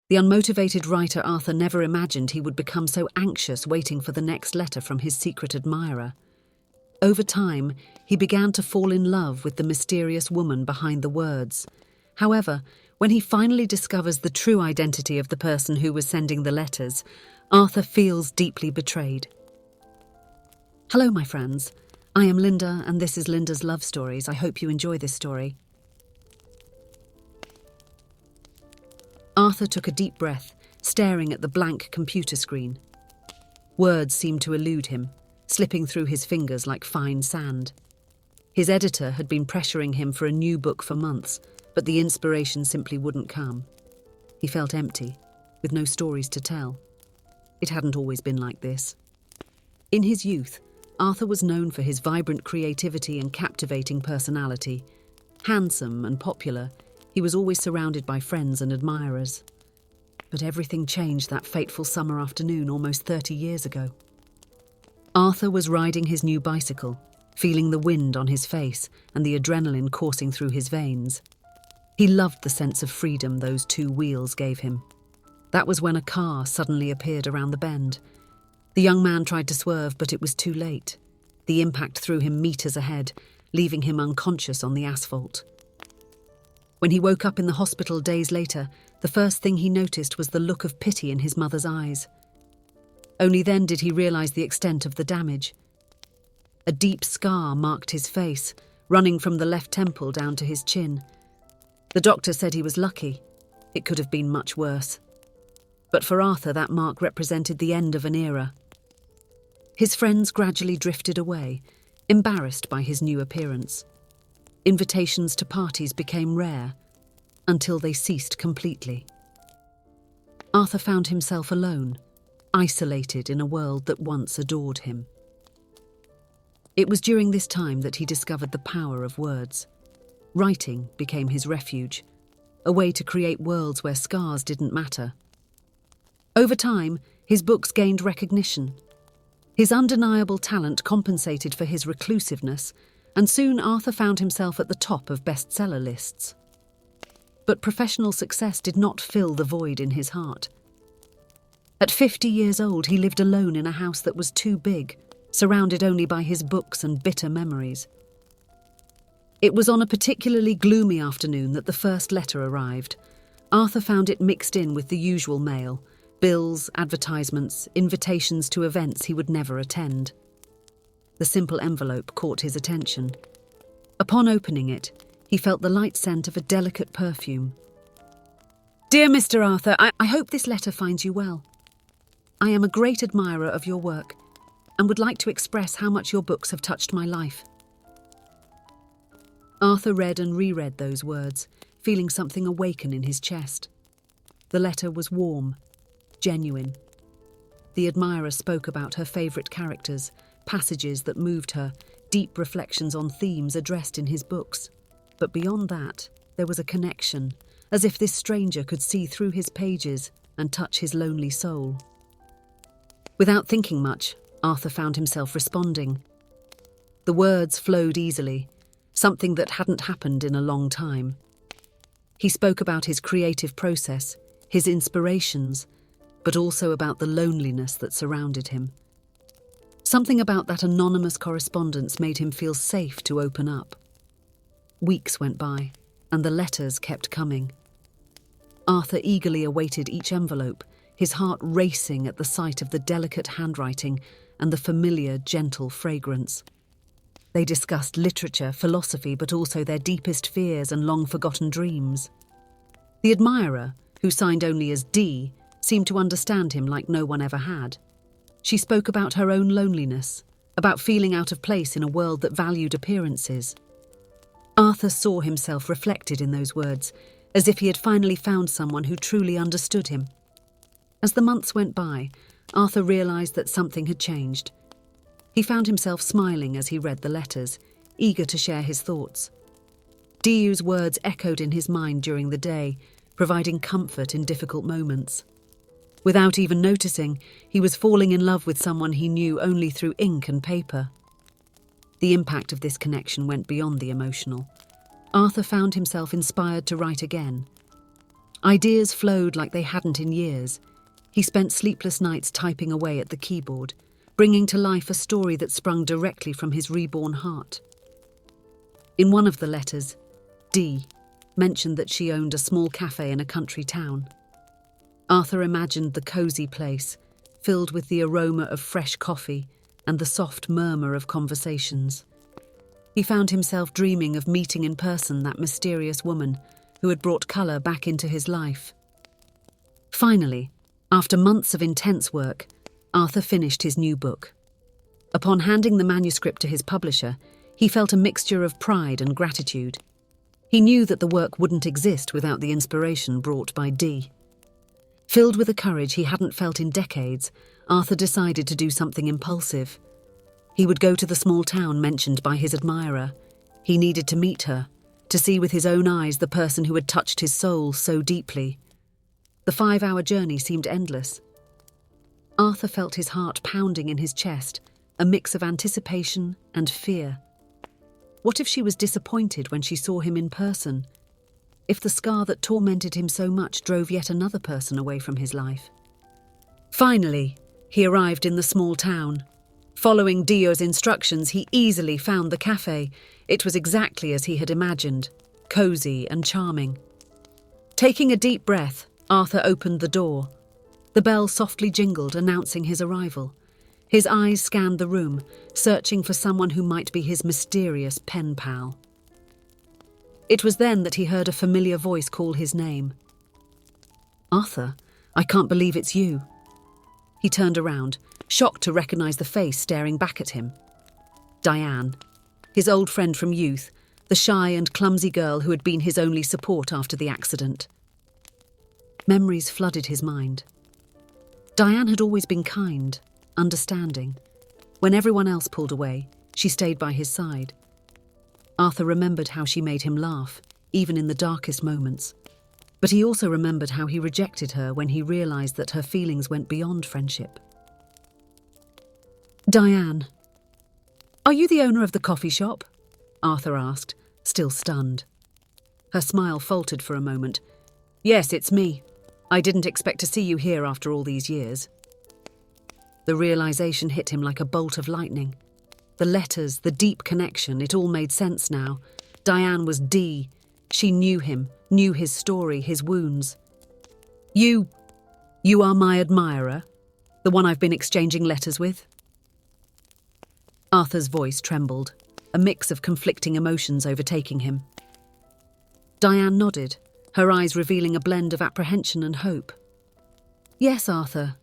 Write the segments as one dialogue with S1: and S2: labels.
S1: The unmotivated writer Arthur never imagined he would become so anxious waiting for the next letter from his secret admirer. Over time, he began to fall in love with the mysterious woman behind the words. However, when he finally discovers the true identity of the person who was sending the letters, Arthur feels deeply betrayed. Hello, my friends. I am Linda, and this is Linda's Love Stories. I hope you enjoy this story. Arthur took a deep breath, staring at the blank computer screen. Words seemed to elude him, slipping through his fingers like fine sand. His editor had been pressuring him for a new book for months, but the inspiration simply wouldn't come. He felt empty, with no stories to tell. It hadn't always been like this. In his youth, Arthur was known for his vibrant creativity and captivating personality. Handsome and popular, he was always surrounded by friends and admirers. But everything changed that fateful summer afternoon almost 30 years ago. Arthur was riding his new bicycle, feeling the wind on his face and the adrenaline coursing through his veins. He loved the sense of freedom those two wheels gave him. That was when a car suddenly appeared around the bend. The young man tried to swerve, but it was too late. The impact threw him meters ahead, leaving him unconscious on the asphalt. When he woke up in the hospital days later, the first thing he noticed was the look of pity in his mother's eyes. Only then did he realize the extent of the damage. A deep scar marked his face, running from the left temple down to his chin. The doctor said he was lucky. It could have been much worse. But for Arthur, that mark represented the end of an era. His friends gradually drifted away, embarrassed by his new appearance. Invitations to parties became rare, until they ceased completely. Arthur found himself alone, isolated in a world that once adored him. It was during this time that he discovered the power of words. Writing became his refuge, a way to create worlds where scars didn't matter. Over time, his books gained recognition. His undeniable talent compensated for his reclusiveness, and soon Arthur found himself at the top of bestseller lists. But professional success did not fill the void in his heart. At 50 years old, he lived alone in a house that was too big, surrounded only by his books and bitter memories. It was on a particularly gloomy afternoon that the first letter arrived. Arthur found it mixed in with the usual mail: bills, advertisements, invitations to events he would never attend. The simple envelope caught his attention. Upon opening it, he felt the light scent of a delicate perfume. "Dear Mr. Arthur, I hope this letter finds you well. I am a great admirer of your work and would like to express how much your books have touched my life." Arthur read and reread those words, feeling something awaken in his chest. The letter was warm, genuine. The admirer spoke about her favourite characters, passages that moved her, deep reflections on themes addressed in his books. But beyond that, there was a connection, as if this stranger could see through his pages and touch his lonely soul. Without thinking much, Arthur found himself responding. The words flowed easily, something that hadn't happened in a long time. He spoke about his creative process, his inspirations, but also about the loneliness that surrounded him. Something about that anonymous correspondence made him feel safe to open up. Weeks went by, and the letters kept coming. Arthur eagerly awaited each envelope, his heart racing at the sight of the delicate handwriting and the familiar, gentle fragrance. They discussed literature, philosophy, but also their deepest fears and long-forgotten dreams. The admirer, who signed only as D, seemed to understand him like no one ever had. She spoke about her own loneliness, about feeling out of place in a world that valued appearances. Arthur saw himself reflected in those words, as if he had finally found someone who truly understood him. As the months went by, Arthur realized that something had changed. He found himself smiling as he read the letters, eager to share his thoughts. Diu's words echoed in his mind during the day, providing comfort in difficult moments. Without even noticing, he was falling in love with someone he knew only through ink and paper. The impact of this connection went beyond the emotional. Arthur found himself inspired to write again. Ideas flowed like they hadn't in years. He spent sleepless nights typing away at the keyboard, bringing to life a story that sprung directly from his reborn heart. In one of the letters, Dee mentioned that she owned a small cafe in a country town. Arthur imagined the cozy place, filled with the aroma of fresh coffee and the soft murmur of conversations. He found himself dreaming of meeting in person that mysterious woman who had brought colour back into his life. Finally, after months of intense work, Arthur finished his new book. Upon handing the manuscript to his publisher, he felt a mixture of pride and gratitude. He knew that the work wouldn't exist without the inspiration brought by Dee. Filled with a courage he hadn't felt in decades, Arthur decided to do something impulsive. He would go to the small town mentioned by his admirer. He needed to meet her, to see with his own eyes the person who had touched his soul so deeply. The 5-hour journey seemed endless. Arthur felt his heart pounding in his chest, a mix of anticipation and fear. What if she was disappointed when she saw him in person? If the scar that tormented him so much drove yet another person away from his life? Finally, he arrived in the small town. Following Dio's instructions, he easily found the cafe. It was exactly as he had imagined, cozy and charming. Taking a deep breath, Arthur opened the door. The bell softly jingled, announcing his arrival. His eyes scanned the room, searching for someone who might be his mysterious pen pal. It was then that he heard a familiar voice call his name. "Arthur, I can't believe it's you." He turned around, shocked to recognize the face staring back at him. Diane, his old friend from youth, the shy and clumsy girl who had been his only support after the accident. Memories flooded his mind. Diane had always been kind, understanding. When everyone else pulled away, she stayed by his side. Arthur remembered how she made him laugh, even in the darkest moments. But he also remembered how he rejected her when he realized that her feelings went beyond friendship. "Diane, are you the owner of the coffee shop?" Arthur asked, still stunned. Her smile faltered for a moment. "Yes, it's me. I didn't expect to see you here after all these years." The realization hit him like a bolt of lightning. The letters, the deep connection, it all made sense now. Diane was Dee. She knew him, knew his story, his wounds. You are my admirer? The one I've been exchanging letters with?" Arthur's voice trembled, a mix of conflicting emotions overtaking him. Diane nodded, her eyes revealing a blend of apprehension and hope. "Yes, Arthur.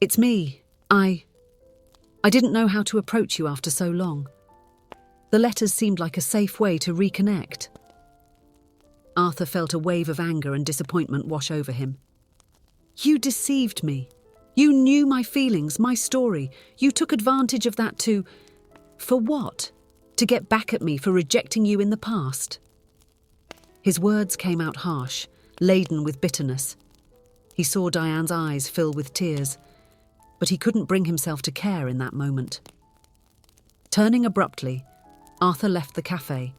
S1: It's me. I didn't know how to approach you after so long. The letters seemed like a safe way to reconnect." Arthur felt a wave of anger and disappointment wash over him. "You deceived me. You knew my feelings, my story. You took advantage of that to... For what? To get back at me for rejecting you in the past?" His words came out harsh, laden with bitterness. He saw Diane's eyes fill with tears, but he couldn't bring himself to care in that moment. Turning abruptly, Arthur left the cafe,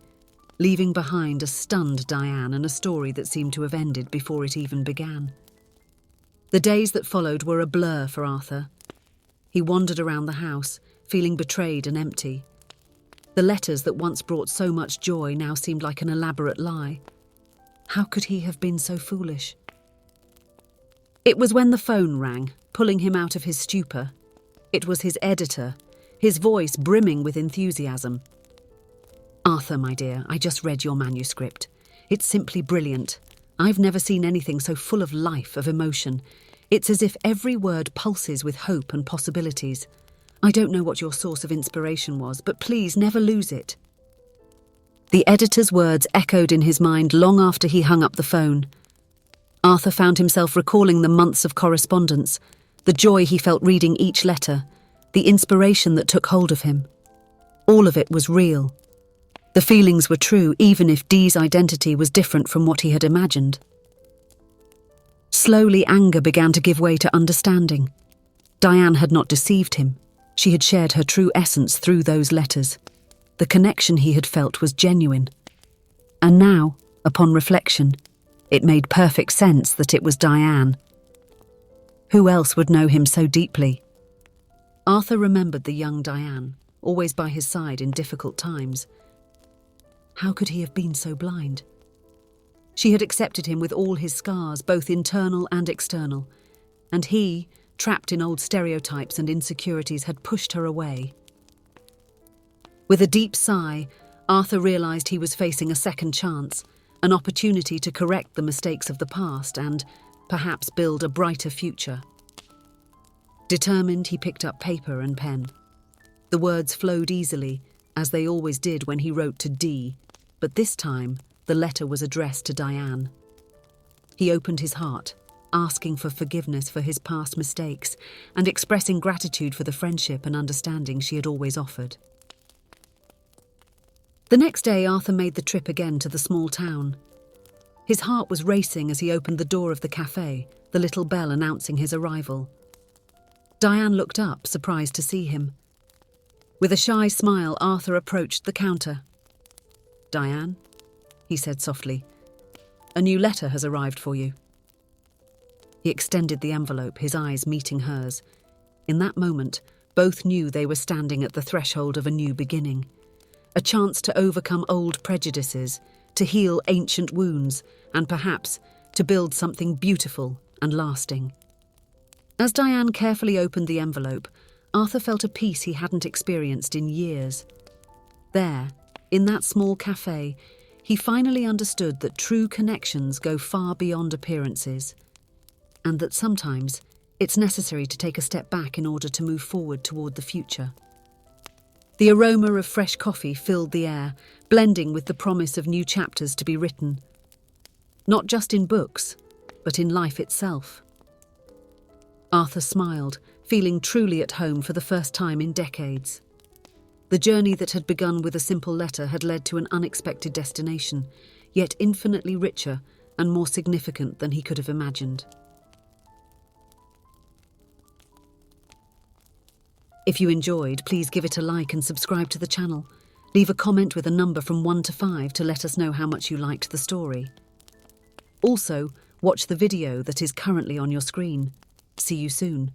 S1: leaving behind a stunned Diane and a story that seemed to have ended before it even began. The days that followed were a blur for Arthur. He wandered around the house, feeling betrayed and empty. The letters that once brought so much joy now seemed like an elaborate lie. How could he have been so foolish? It was when the phone rang, pulling him out of his stupor. It was his editor, his voice brimming with enthusiasm. "Arthur, my dear, I just read your manuscript. It's simply brilliant. I've never seen anything so full of life, of emotion. It's as if every word pulses with hope and possibilities. I don't know what your source of inspiration was, but please never lose it." The editor's words echoed in his mind long after he hung up the phone. Arthur found himself recalling the months of correspondence, the joy he felt reading each letter, the inspiration that took hold of him. All of it was real. The feelings were true, even if Dee's identity was different from what he had imagined. Slowly, anger began to give way to understanding. Diane had not deceived him. She had shared her true essence through those letters. The connection he had felt was genuine. And now, upon reflection, It made perfect sense that it was Diane. Who else would know him so deeply? Arthur remembered the young Diane, always by his side in difficult times. How could he have been so blind? She had accepted him with all his scars, both internal and external, and he, trapped in old stereotypes and insecurities, had pushed her away. With a deep sigh, Arthur realized he was facing a second chance, an opportunity to correct the mistakes of the past and, perhaps, build a brighter future. Determined, he picked up paper and pen. The words flowed easily, as they always did when he wrote to Dee, but this time the letter was addressed to Diane. He opened his heart, asking for forgiveness for his past mistakes and expressing gratitude for the friendship and understanding she had always offered. The next day, Arthur made the trip again to the small town. His heart was racing as he opened the door of the cafe, the little bell announcing his arrival. Diane looked up, surprised to see him. With a shy smile, Arthur approached the counter. "Diane," he said softly, "a new letter has arrived for you." He extended the envelope, his eyes meeting hers. In that moment, both knew they were standing at the threshold of a new beginning. A chance to overcome old prejudices, to heal ancient wounds, and perhaps to build something beautiful and lasting. As Diane carefully opened the envelope, Arthur felt a peace he hadn't experienced in years. There, in that small cafe, he finally understood that true connections go far beyond appearances, and that sometimes it's necessary to take a step back in order to move forward toward the future. The aroma of fresh coffee filled the air, blending with the promise of new chapters to be written. Not just in books, but in life itself. Arthur smiled, feeling truly at home for the first time in decades. The journey that had begun with a simple letter had led to an unexpected destination, yet infinitely richer and more significant than he could have imagined. If you enjoyed, please give it a like and subscribe to the channel. Leave a comment with a number from 1 to 5 to let us know how much you liked the story. Also, watch the video that is currently on your screen. See you soon.